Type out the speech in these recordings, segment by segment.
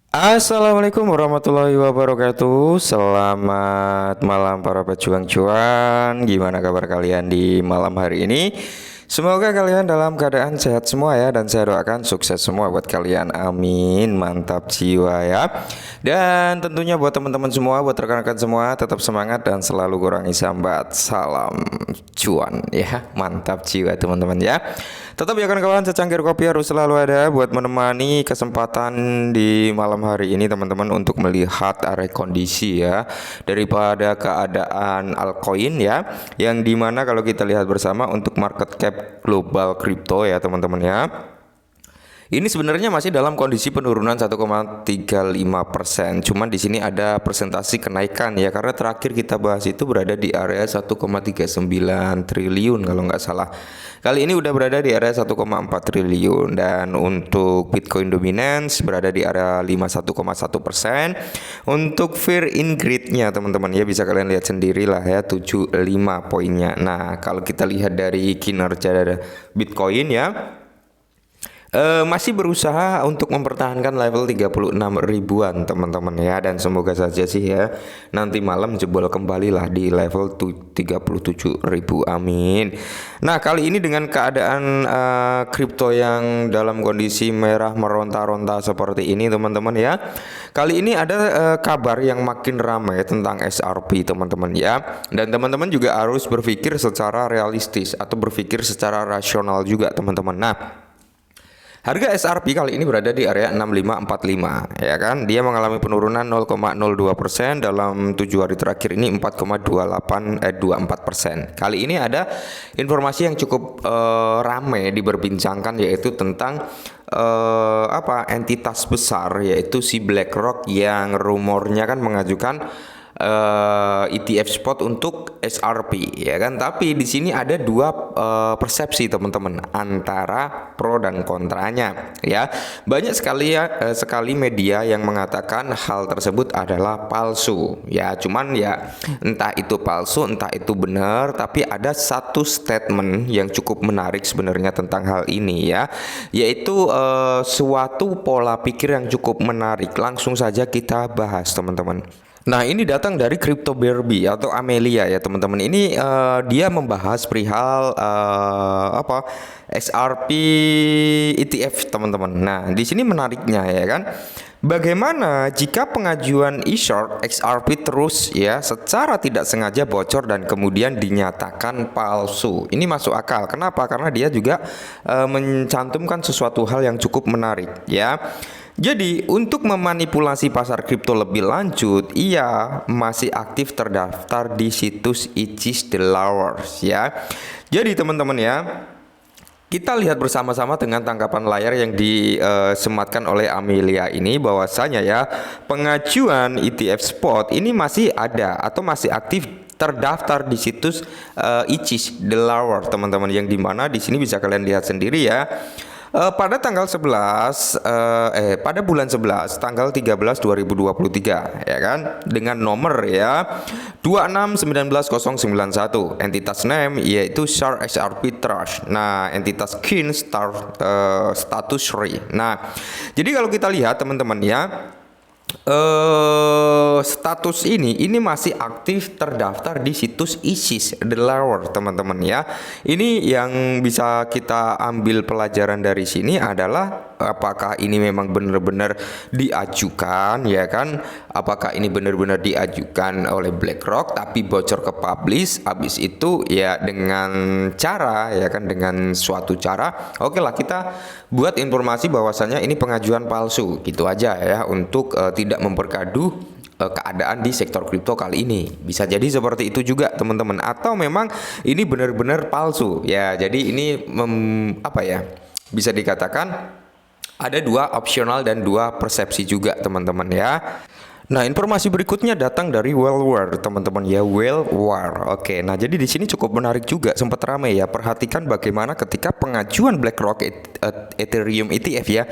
Assalamualaikum warahmatullahi wabarakatuh. Selamat malam para pejuang cuan. Gimana kabar kalian di malam hari ini? Semoga kalian dalam keadaan sehat semua ya. Dan saya doakan sukses semua buat kalian. Amin. Mantap jiwa ya. Dan tentunya buat teman-teman semua, buat rekan-rekan semua, tetap semangat dan selalu kurangi sambat. Salam cuan ya. Mantap jiwa teman-teman ya. Tetap ya kawan-kawan, secangkir kopi harus selalu ada buat menemani kesempatan di malam hari ini teman-teman, untuk melihat area kondisi ya daripada keadaan altcoin ya, yang dimana kalau kita lihat bersama untuk market cap global kripto ya teman-teman ya, ini sebenarnya masih dalam kondisi penurunan 1,35%. Cuman di sini ada presentasi kenaikan ya, karena terakhir kita bahas itu berada di area 1,39 triliun kalau nggak salah. Kali ini udah berada di area 1,4 triliun, dan untuk Bitcoin dominance berada di area 51,1%. Untuk fear in greed-nya teman-teman ya, bisa kalian lihat sendiri lah ya, 75 poinnya. Nah, kalau kita lihat dari kinerja Bitcoin ya, masih berusaha untuk mempertahankan level 36 ribuan teman-teman ya, dan semoga saja sih ya nanti malam jebol kembali lah di level 37 ribu, amin. Nah, kali ini dengan keadaan kripto yang dalam kondisi merah meronta-ronta seperti ini teman-teman ya, kali ini ada kabar yang makin ramai tentang SRP teman-teman ya, dan teman-teman juga harus berpikir secara realistis atau berpikir secara rasional juga teman-teman. Nah, harga SRP kali ini berada di area 6545 ya kan. Dia mengalami penurunan 0,02% dalam 7 hari terakhir ini, 4,24%. Kali ini ada informasi yang cukup ramai diperbincangkan, yaitu tentang entitas besar, yaitu si BlackRock, yang rumornya kan mengajukan ETF spot untuk SRP ya kan. Tapi di sini ada dua persepsi teman-teman antara pro dan kontranya ya. Banyak sekali sekali media yang mengatakan hal tersebut adalah palsu ya. Cuman ya entah itu palsu entah itu benar, tapi ada satu statement yang cukup menarik sebenarnya tentang hal ini ya, yaitu suatu pola pikir yang cukup menarik. Langsung saja kita bahas teman-teman. Nah, ini datang dari Crypto Barbie atau Amelia ya teman-teman. Ini dia membahas perihal SRP ETF teman-teman. Nah, di sini menariknya ya kan, bagaimana jika pengajuan e-short XRP terus ya secara tidak sengaja bocor dan kemudian dinyatakan palsu. Ini masuk akal. Kenapa? Karena dia juga mencantumkan sesuatu hal yang cukup menarik ya. Jadi untuk memanipulasi pasar kripto lebih lanjut, ia masih aktif terdaftar di situs Ichis Delaware ya. Jadi teman-teman ya, kita lihat bersama-sama dengan tangkapan layar yang disematkan oleh Amelia ini, bahwasanya ya pengajuan ETF spot ini masih ada atau masih aktif terdaftar di situs Ichis Delaware teman-teman, yang dimana di sini bisa kalian lihat sendiri ya. Pada tanggal 11 pada bulan 11 tanggal 13 2023 ya kan, dengan nomor ya 2699091, entitas name yaitu Shar XRP Trust. Nah, entitas kin status RE. Nah, jadi kalau kita lihat teman-teman ya, status ini masih aktif terdaftar di situs ISIS Delaware teman-teman ya. Ini yang bisa kita ambil pelajaran dari sini adalah apakah ini memang benar-benar diajukan ya kan, apakah ini benar-benar diajukan oleh BlackRock tapi bocor ke publish, habis itu ya dengan cara ya kan, dengan suatu cara oke lah kita buat informasi bahwasanya ini pengajuan palsu gitu aja ya, untuk tidak mempergaduh keadaan di sektor kripto kali ini. Bisa jadi seperti itu juga teman-teman, atau memang ini benar-benar palsu ya. Jadi ini bisa dikatakan ada dua opsional dan dua persepsi juga teman-teman ya. Nah, informasi berikutnya datang dari Wellware teman-teman ya, Wellware. Oke, nah jadi di sini cukup menarik juga, sempat ramai ya. Perhatikan bagaimana ketika pengajuan BlackRock Ethereum ETF ya,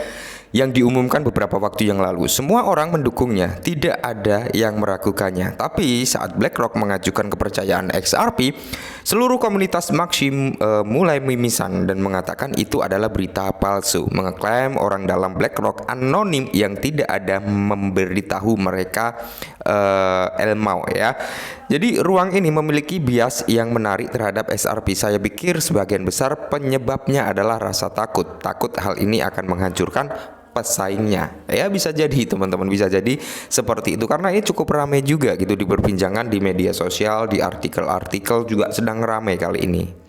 yang diumumkan beberapa waktu yang lalu. Semua orang mendukungnya, tidak ada yang meragukannya. Tapi saat BlackRock mengajukan kepercayaan XRP, seluruh komunitas Maxim mulai mimisan dan mengatakan itu adalah berita palsu, mengeklaim orang dalam BlackRock anonim yang tidak ada memberitahu mereka Elmau ya. Jadi ruang ini memiliki bias yang menarik terhadap XRP. Saya pikir sebagian besar penyebabnya adalah rasa takut. Takut hal ini akan menghancurkan pesaingnya. Ya bisa jadi teman-teman, bisa jadi seperti itu karena ini cukup ramai juga gitu di perbincangan di media sosial, di artikel-artikel juga sedang ramai kali ini.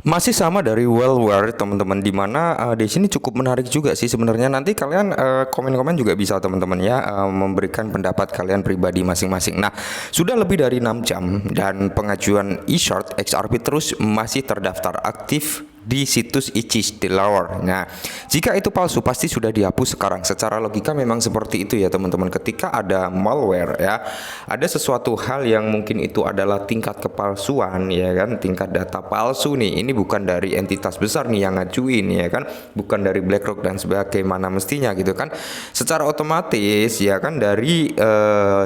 Masih sama dari Wellware teman-teman, dimana di sini cukup menarik juga sih sebenarnya. Nanti kalian komen-komen juga bisa teman-teman ya, memberikan pendapat kalian pribadi masing-masing. Nah, sudah lebih dari 6 jam dan pengajuan e-short XRP terus masih terdaftar aktif di situs Ichis Delaware. Nah, jika itu palsu pasti sudah dihapus sekarang. Secara logika memang seperti itu ya teman-teman. Ketika ada malware ya, ada sesuatu hal yang mungkin itu adalah tingkat kepalsuan ya kan, tingkat data palsu nih. Ini bukan dari entitas besar nih yang ngajuin ya kan, bukan dari BlackRock dan sebagaimana mestinya gitu kan. Secara otomatis ya kan dari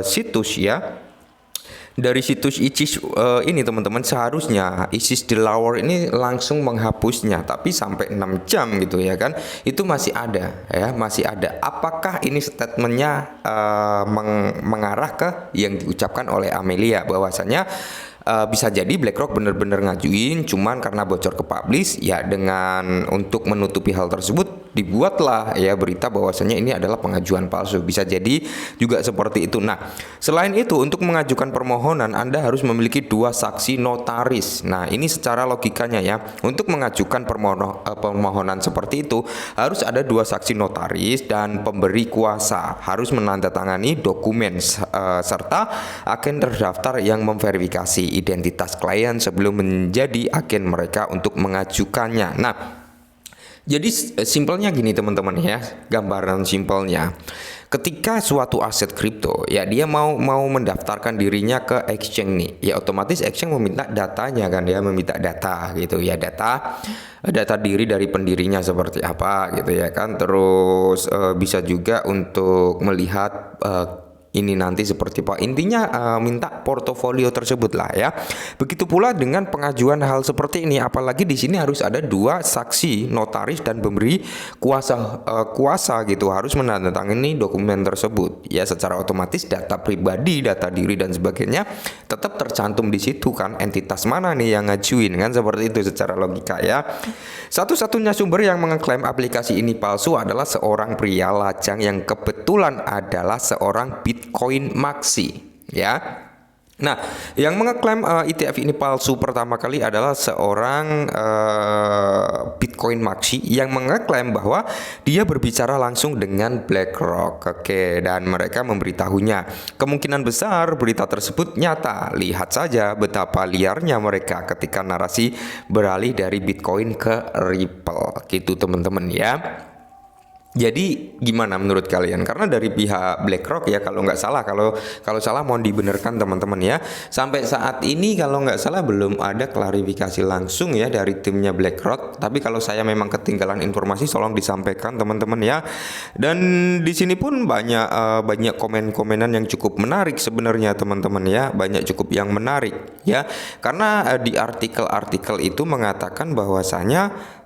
situs ya, dari situs Ichis ini teman-teman, seharusnya Ichis Delaware ini langsung menghapusnya, tapi sampai 6 jam gitu ya kan, itu masih ada ya, masih ada. Apakah ini statementnya mengarah ke yang diucapkan oleh Amelia bahwasanya bisa jadi BlackRock benar-benar ngajuin, cuman karena bocor ke publish ya, dengan untuk menutupi hal tersebut dibuatlah ya berita bahwasanya ini adalah pengajuan palsu. Bisa jadi juga seperti itu. Nah, selain itu untuk mengajukan permohonan Anda harus memiliki 2 saksi notaris. Nah, ini secara logikanya ya, untuk mengajukan permohonan seperti itu harus ada 2 saksi notaris dan pemberi kuasa harus menandatangani dokumen serta agen terdaftar yang memverifikasi identitas klien sebelum menjadi agen mereka untuk mengajukannya. Nah, jadi simpelnya gini teman-teman ya, gambaran simpelnya. Ketika suatu aset kripto ya dia mau mendaftarkan dirinya ke exchange nih, ya otomatis exchange meminta datanya kan ya, meminta data gitu ya, data diri dari pendirinya seperti apa gitu ya kan. Terus bisa juga untuk melihat ini nanti seperti apa, intinya minta portofolio tersebut lah ya. Begitu pula dengan pengajuan hal seperti ini, apalagi di sini harus ada 2 saksi notaris dan pemberi kuasa gitu, harus menandatangani dokumen tersebut ya. Secara otomatis data pribadi, data diri dan sebagainya tetap tercantum di situ kan, entitas mana nih yang ngajuin kan, seperti itu secara logika ya. Satu-satunya sumber yang mengeklaim aplikasi ini palsu adalah seorang pria lajang yang kebetulan adalah seorang Bitcoin Maxi ya. Nah, yang mengeklaim ETF ini palsu pertama kali adalah seorang Bitcoin Maxi yang mengeklaim bahwa dia berbicara langsung dengan BlackRock. Oke, dan mereka memberitahunya. Kemungkinan besar berita tersebut nyata. Lihat saja betapa liarnya mereka ketika narasi beralih dari Bitcoin ke Ripple. Gitu teman-teman ya. Jadi gimana menurut kalian? Karena dari pihak BlackRock ya, kalau nggak salah, kalau salah mohon dibenarkan teman-teman ya. Sampai saat ini kalau nggak salah belum ada klarifikasi langsung ya dari timnya BlackRock. Tapi kalau saya memang ketinggalan informasi, tolong disampaikan teman-teman ya. Dan di sini pun banyak komen-komenan yang cukup menarik sebenarnya teman-teman ya, banyak cukup yang menarik ya. Karena di artikel-artikel itu mengatakan bahwasanya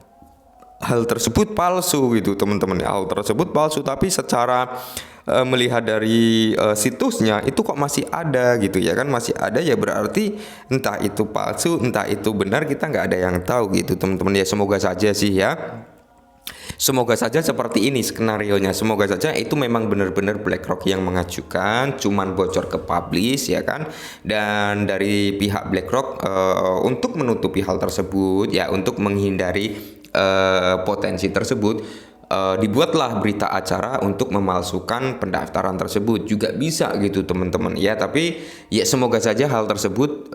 hal tersebut palsu gitu teman-teman. Hal tersebut palsu, tapi secara melihat dari situsnya itu kok masih ada gitu ya kan, masih ada ya, berarti entah itu palsu entah itu benar, kita nggak ada yang tahu gitu teman-teman ya. Semoga saja sih ya, semoga saja seperti ini skenarionya. Semoga saja itu memang benar-benar BlackRock yang mengajukan, cuman bocor ke publish ya kan. Dan dari pihak BlackRock untuk menutupi hal tersebut ya, untuk menghindari potensi tersebut, dibuatlah berita acara untuk memalsukan pendaftaran tersebut. Juga bisa gitu teman-teman ya. Tapi ya semoga saja hal tersebut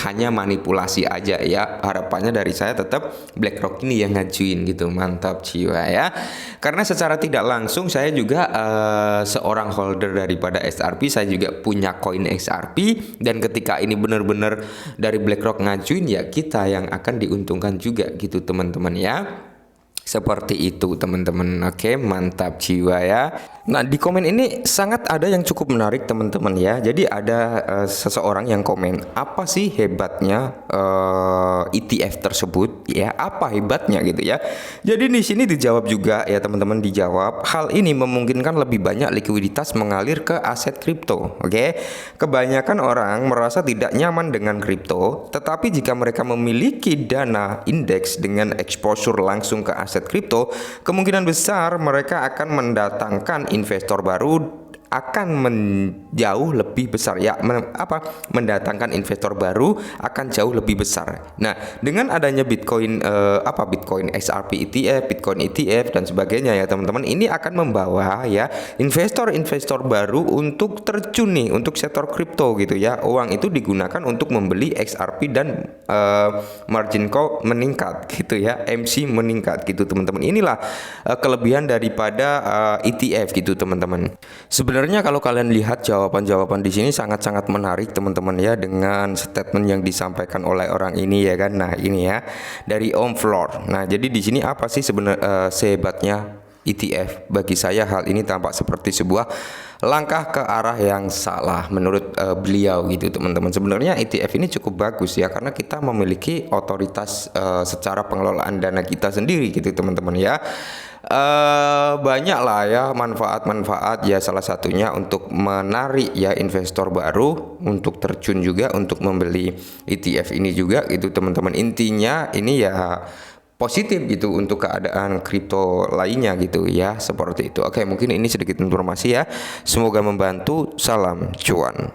hanya manipulasi aja ya. Harapannya dari saya tetap BlackRock ini yang ngajuin gitu. Mantap jiwa ya. Karena secara tidak langsung saya juga seorang holder daripada XRP, saya juga punya koin XRP, dan ketika ini benar-benar dari BlackRock ngajuin ya, kita yang akan diuntungkan juga gitu teman-teman ya. Seperti itu teman-teman. Oke, mantap jiwa ya. Nah, di komen ini sangat ada yang cukup menarik teman-teman ya. Jadi ada seseorang yang komen, apa sih hebatnya ETF tersebut ya? Apa hebatnya gitu ya? Jadi di sini dijawab juga ya teman-teman, dijawab hal ini memungkinkan lebih banyak likuiditas mengalir ke aset kripto. Oke. Kebanyakan orang merasa tidak nyaman dengan kripto, tetapi jika mereka memiliki dana indeks dengan exposure langsung ke aset kripto, kemungkinan besar mereka akan mendatangkan investor baru, akan jauh lebih besar ya, mendatangkan investor baru akan jauh lebih besar. Nah, dengan adanya Bitcoin Bitcoin XRP ETF, Bitcoin ETF dan sebagainya ya teman-teman, ini akan membawa ya investor-investor baru untuk terjun nih untuk sektor kripto gitu ya. Uang itu digunakan untuk membeli XRP dan margin call meningkat gitu ya, MC meningkat gitu teman-teman. Inilah kelebihan daripada ETF gitu teman-teman. Sebenarnya kalau kalian lihat jawaban-jawaban di sini sangat-sangat menarik teman-teman ya, dengan statement yang disampaikan oleh orang ini ya kan. Nah, ini ya dari Om Flor. Nah, jadi di sini apa sih sebenarnya sehebatnya ETF? Bagi saya hal ini tampak seperti sebuah langkah ke arah yang salah menurut beliau gitu teman-teman. Sebenarnya ETF ini cukup bagus ya, karena kita memiliki otoritas secara pengelolaan dana kita sendiri gitu teman-teman ya. Banyak lah ya manfaat-manfaat ya, salah satunya untuk menarik ya investor baru untuk terjun juga untuk membeli ETF ini juga gitu teman-teman. Intinya ini ya positif gitu untuk keadaan kripto lainnya gitu ya, seperti itu. Oke, mungkin ini sedikit informasi ya, semoga membantu. Salam cuan.